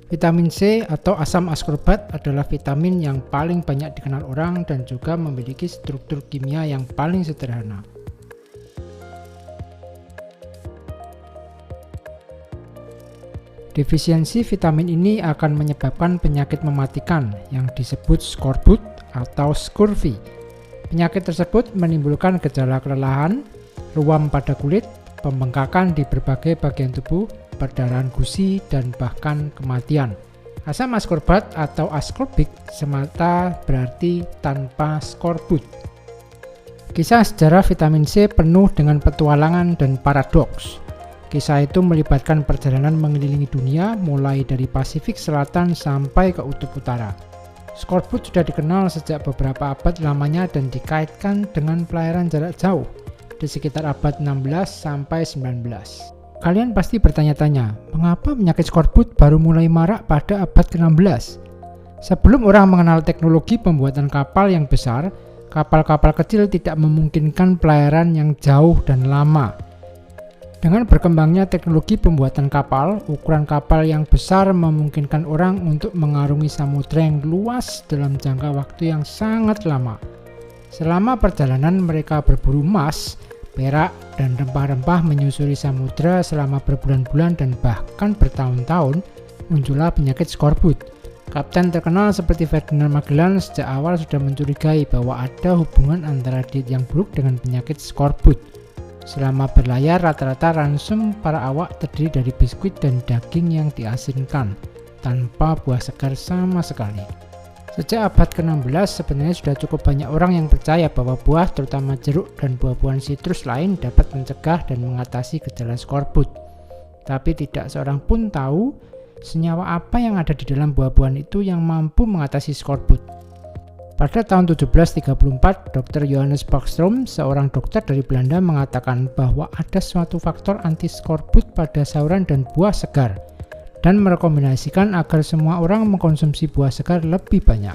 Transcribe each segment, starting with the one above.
Vitamin C atau asam askorbat adalah vitamin yang paling banyak dikenal orang dan juga memiliki struktur kimia yang paling sederhana. Defisiensi vitamin ini akan menyebabkan penyakit mematikan yang disebut skorbut atau scurvy. Penyakit tersebut menimbulkan gejala kelelahan, ruam pada kulit, pembengkakan di berbagai bagian tubuh, perdarahan gusi, dan bahkan kematian. Asam askorbat atau ascorbic semata berarti tanpa skorbut. Kisah sejarah vitamin C penuh dengan petualangan dan paradoks. Kisah itu melibatkan perjalanan mengelilingi dunia mulai dari Pasifik Selatan sampai ke Kutub Utara. Skorbut sudah dikenal sejak beberapa abad lamanya dan dikaitkan dengan pelayaran jarak jauh di sekitar abad 16 sampai 19. Kalian pasti bertanya-tanya, mengapa penyakit skorbut baru mulai marak pada abad ke-16? Sebelum orang mengenal teknologi pembuatan kapal yang besar, kapal-kapal kecil tidak memungkinkan pelayaran yang jauh dan lama. Dengan berkembangnya teknologi pembuatan kapal, ukuran kapal yang besar memungkinkan orang untuk mengarungi samudera yang luas dalam jangka waktu yang sangat lama. Selama perjalanan mereka berburu emas, perak, dan rempah-rempah menyusuri samudera selama berbulan-bulan dan bahkan bertahun-tahun, muncullah penyakit skorbut. Kapten terkenal seperti Ferdinand Magellan sejak awal sudah mencurigai bahwa ada hubungan antara diet yang buruk dengan penyakit skorbut. Selama berlayar, rata-rata ransum para awak terdiri dari biskuit dan daging yang diasinkan, tanpa buah segar sama sekali. Sejak abad ke-16, sebenarnya sudah cukup banyak orang yang percaya bahwa buah, terutama jeruk dan buah-buahan sitrus lain, dapat mencegah dan mengatasi gejala skorbut. Tapi tidak seorang pun tahu senyawa apa yang ada di dalam buah-buahan itu yang mampu mengatasi skorbut. Pada tahun 1734, Dr. Johannes Bachstrom, seorang dokter dari Belanda, mengatakan bahwa ada suatu faktor anti-skorbut pada sayuran dan buah segar, dan merekomendasikan agar semua orang mengkonsumsi buah segar lebih banyak.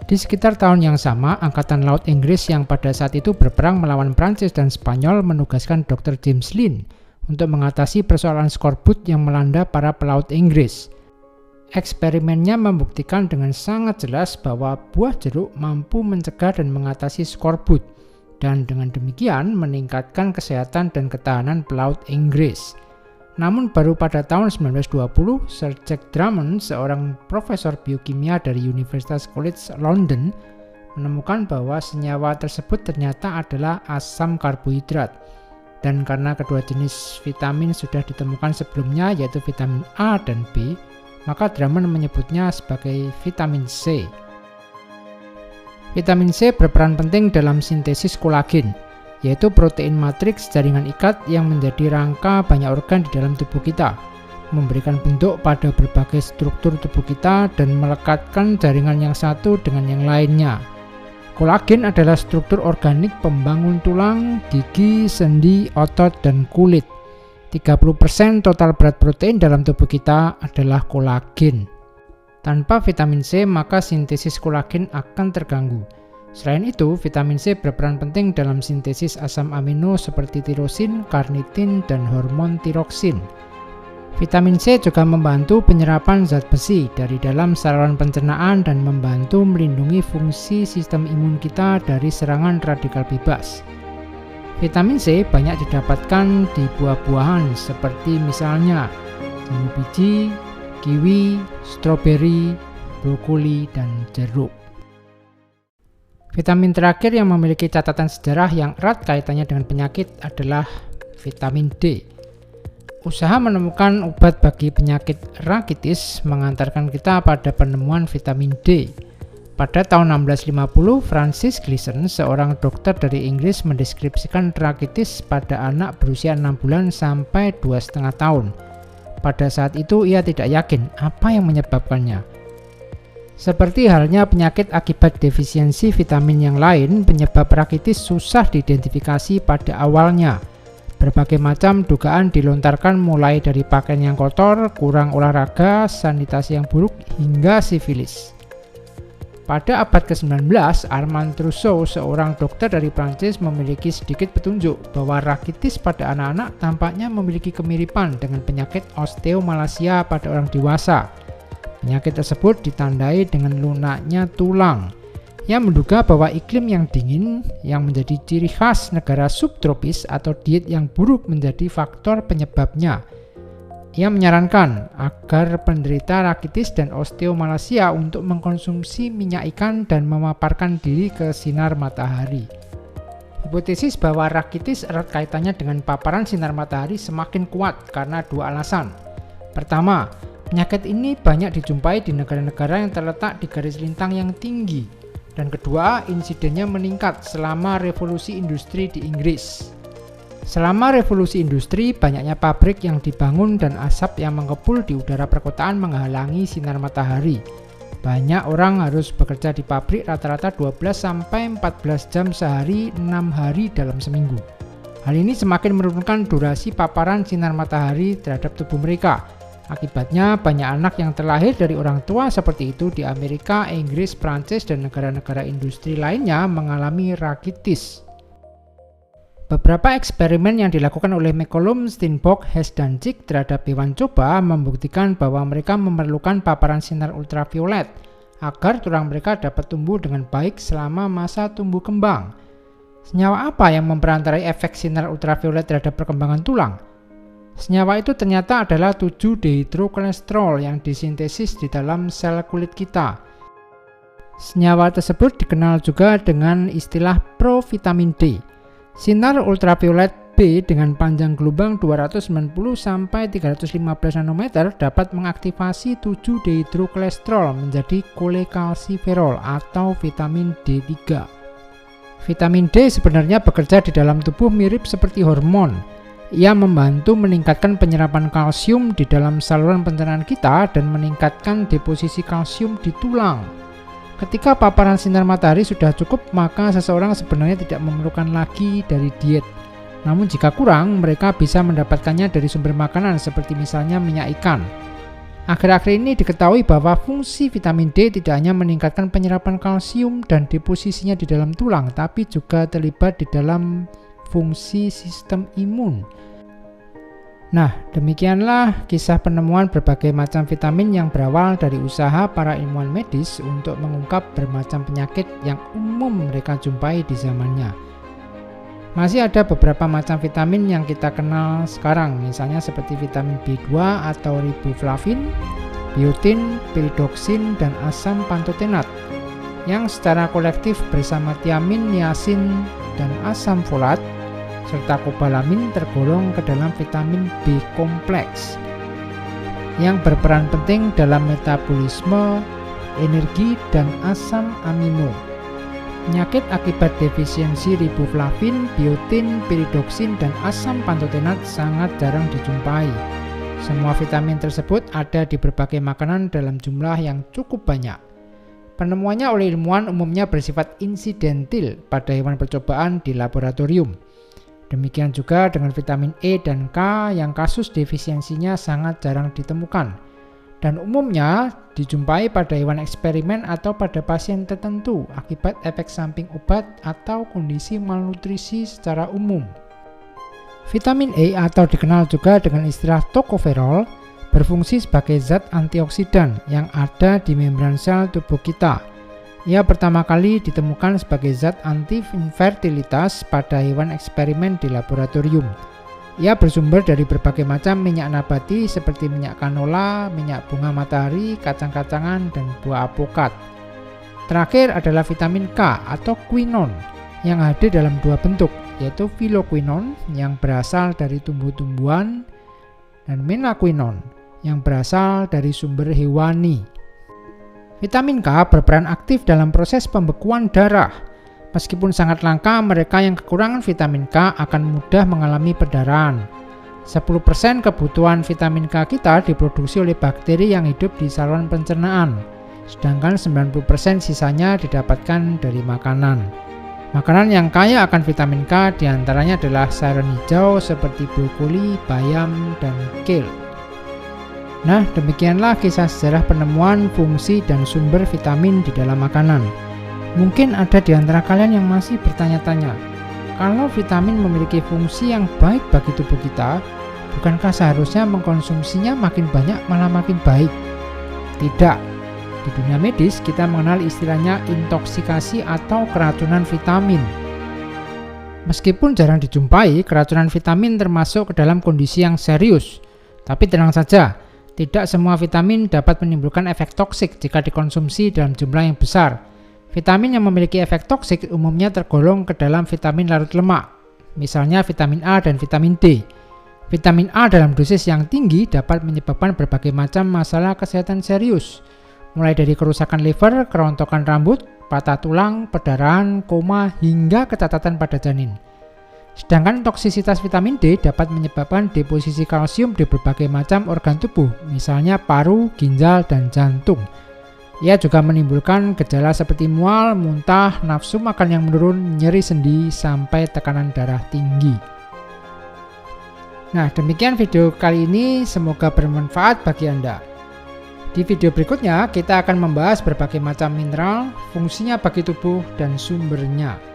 Di sekitar tahun yang sama, Angkatan Laut Inggris yang pada saat itu berperang melawan Prancis dan Spanyol menugaskan Dr. James Lind untuk mengatasi persoalan skorbut yang melanda para pelaut Inggris. Eksperimennya membuktikan dengan sangat jelas bahwa buah jeruk mampu mencegah dan mengatasi skorbut, dan dengan demikian meningkatkan kesehatan dan ketahanan pelaut Inggris. Namun baru pada tahun 1920, Sir Jack Drummond, seorang profesor biokimia dari Universitas College London, menemukan bahwa senyawa tersebut ternyata adalah asam karbohidrat. Dan karena kedua jenis vitamin sudah ditemukan sebelumnya, yaitu vitamin A dan B, maka Drummond menyebutnya sebagai vitamin C. Vitamin C berperan penting dalam sintesis kolagen, yaitu protein matriks jaringan ikat yang menjadi rangka banyak organ di dalam tubuh kita, memberikan bentuk pada berbagai struktur tubuh kita dan melekatkan jaringan yang satu dengan yang lainnya. Kolagen adalah struktur organik pembangun tulang, gigi, sendi, otot, dan kulit. 30% total berat protein dalam tubuh kita adalah kolagen. Tanpa vitamin C, maka sintesis kolagen akan terganggu. Selain itu, vitamin C berperan penting dalam sintesis asam amino seperti tirosin, karnitin, dan hormon tiroksin. Vitamin C juga membantu penyerapan zat besi dari dalam saluran pencernaan dan membantu melindungi fungsi sistem imun kita dari serangan radikal bebas. Vitamin C banyak didapatkan di buah-buahan seperti misalnya jambu biji, kiwi, stroberi, brokoli, dan jeruk. Vitamin terakhir yang memiliki catatan sejarah yang erat kaitannya dengan penyakit adalah vitamin D. Usaha menemukan obat bagi penyakit rakitis mengantarkan kita pada penemuan vitamin D. Pada tahun 1650, Francis Gleason, seorang dokter dari Inggris, mendeskripsikan rakitis pada anak berusia 6 bulan sampai 2,5 tahun. Pada saat itu ia tidak yakin apa yang menyebabkannya. Seperti halnya penyakit akibat defisiensi vitamin yang lain, penyebab rakitis susah diidentifikasi pada awalnya. Berbagai macam dugaan dilontarkan mulai dari pakaian yang kotor, kurang olahraga, sanitasi yang buruk, hingga sifilis. Pada abad ke-19, Armand Trousseau, seorang dokter dari Prancis, memiliki sedikit petunjuk bahwa rakitis pada anak-anak tampaknya memiliki kemiripan dengan penyakit osteomalacia pada orang dewasa. Penyakit tersebut ditandai dengan lunaknya tulang. Ia menduga bahwa iklim yang dingin yang menjadi ciri khas negara subtropis atau diet yang buruk menjadi faktor penyebabnya. Ia menyarankan agar penderita rakitis dan osteomalacia untuk mengkonsumsi minyak ikan dan memaparkan diri ke sinar matahari. Hipotesis bahwa rakitis erat kaitannya dengan paparan sinar matahari semakin kuat karena dua alasan. Pertama, penyakit ini banyak dijumpai di negara-negara yang terletak di garis lintang yang tinggi. Dan kedua, insidennya meningkat selama revolusi industri di Inggris. Selama revolusi industri, banyaknya pabrik yang dibangun dan asap yang mengepul di udara perkotaan menghalangi sinar matahari. Banyak orang harus bekerja di pabrik rata-rata 12-14 jam sehari, 6 hari dalam seminggu. Hal ini semakin menurunkan durasi paparan sinar matahari terhadap tubuh mereka. Akibatnya, banyak anak yang terlahir dari orang tua seperti itu di Amerika, Inggris, Prancis, dan negara-negara industri lainnya mengalami rakitis. Beberapa eksperimen yang dilakukan oleh McCollum, Steinbock, Hess, dan Chick terhadap hewan coba membuktikan bahwa mereka memerlukan paparan sinar ultraviolet agar tulang mereka dapat tumbuh dengan baik selama masa tumbuh kembang. Senyawa apa yang memperantarai efek sinar ultraviolet terhadap perkembangan tulang? Senyawa itu ternyata adalah 7-dehidrokolesterol yang disintesis di dalam sel kulit kita. Senyawa tersebut dikenal juga dengan istilah provitamin D. Sinar ultraviolet B dengan panjang gelombang 290-315 nanometer dapat mengaktifasi 7-dehidrokolesterol menjadi kolekalsiferol atau vitamin D3. Vitamin D sebenarnya bekerja di dalam tubuh mirip seperti hormon. Ia membantu meningkatkan penyerapan kalsium di dalam saluran pencernaan kita dan meningkatkan deposisi kalsium di tulang. Ketika paparan sinar matahari sudah cukup, maka seseorang sebenarnya tidak memerlukan lagi dari diet. Namun jika kurang, mereka bisa mendapatkannya dari sumber makanan seperti misalnya minyak ikan. Akhir-akhir ini diketahui bahwa fungsi vitamin D tidak hanya meningkatkan penyerapan kalsium dan deposisinya di dalam tulang, tapi juga terlibat di dalam fungsi sistem imun. Nah, demikianlah kisah penemuan berbagai macam vitamin yang berawal dari usaha para ilmuwan medis untuk mengungkap bermacam penyakit yang umum mereka jumpai di zamannya. Masih ada beberapa macam vitamin yang kita kenal sekarang, misalnya seperti vitamin B2 atau riboflavin, biotin, piridoksin, dan asam pantotenat, yang secara kolektif bersama tiamin, niacin, dan asam folat, serta kobalamin tergolong ke dalam vitamin B kompleks yang berperan penting dalam metabolisme, energi, dan asam amino. Penyakit akibat defisiensi riboflavin, biotin, piridoksin, dan asam pantotenat sangat jarang dijumpai. Semua vitamin tersebut ada di berbagai makanan dalam jumlah yang cukup banyak. Penemuannya oleh ilmuwan umumnya bersifat insidentil pada hewan percobaan di laboratorium. Demikian juga dengan vitamin E dan K yang kasus defisiensinya sangat jarang ditemukan dan umumnya dijumpai pada hewan eksperimen atau pada pasien tertentu akibat efek samping obat atau kondisi malnutrisi secara umum. Vitamin E atau dikenal juga dengan istilah tocopherol berfungsi sebagai zat antioksidan yang ada di membran sel tubuh kita. Ia pertama kali ditemukan sebagai zat anti-infertilitas pada hewan eksperimen di laboratorium. Ia bersumber dari berbagai macam minyak nabati seperti minyak canola, minyak bunga matahari, kacang-kacangan, dan buah apokat. Terakhir adalah vitamin K atau quinon yang hadir dalam dua bentuk, yaitu filoquinon yang berasal dari tumbuh-tumbuhan dan menaquinon yang berasal dari sumber hewani. Vitamin K berperan aktif dalam proses pembekuan darah. Meskipun sangat langka, mereka yang kekurangan vitamin K akan mudah mengalami perdarahan. 10% kebutuhan vitamin K kita diproduksi oleh bakteri yang hidup di saluran pencernaan, sedangkan 90% sisanya didapatkan dari makanan. Makanan yang kaya akan vitamin K diantaranya adalah sayuran hijau seperti brokoli, bayam, dan kale. Nah, demikianlah kisah sejarah penemuan, fungsi, dan sumber vitamin di dalam makanan. Mungkin ada di antara kalian yang masih bertanya-tanya, kalau vitamin memiliki fungsi yang baik bagi tubuh kita, bukankah seharusnya mengkonsumsinya makin banyak malah makin baik? Tidak. Di dunia medis kita mengenal istilahnya intoksikasi atau keracunan vitamin. Meskipun jarang dijumpai, keracunan vitamin termasuk ke dalam kondisi yang serius. Tapi tenang saja, tidak semua vitamin dapat menimbulkan efek toksik jika dikonsumsi dalam jumlah yang besar. Vitamin yang memiliki efek toksik umumnya tergolong ke dalam vitamin larut lemak, misalnya vitamin A dan vitamin D. Vitamin A dalam dosis yang tinggi dapat menyebabkan berbagai macam masalah kesehatan serius, mulai dari kerusakan liver, kerontokan rambut, patah tulang, perdarahan, koma, hingga kecacatan pada janin. Sedangkan toksisitas vitamin D dapat menyebabkan deposisi kalsium di berbagai macam organ tubuh, misalnya paru, ginjal, dan jantung. Ia juga menimbulkan gejala seperti mual, muntah, nafsu makan yang menurun, nyeri sendi, sampai tekanan darah tinggi. Nah, demikian video kali ini, semoga bermanfaat bagi Anda. Di video berikutnya, kita akan membahas berbagai macam mineral, fungsinya bagi tubuh, dan sumbernya.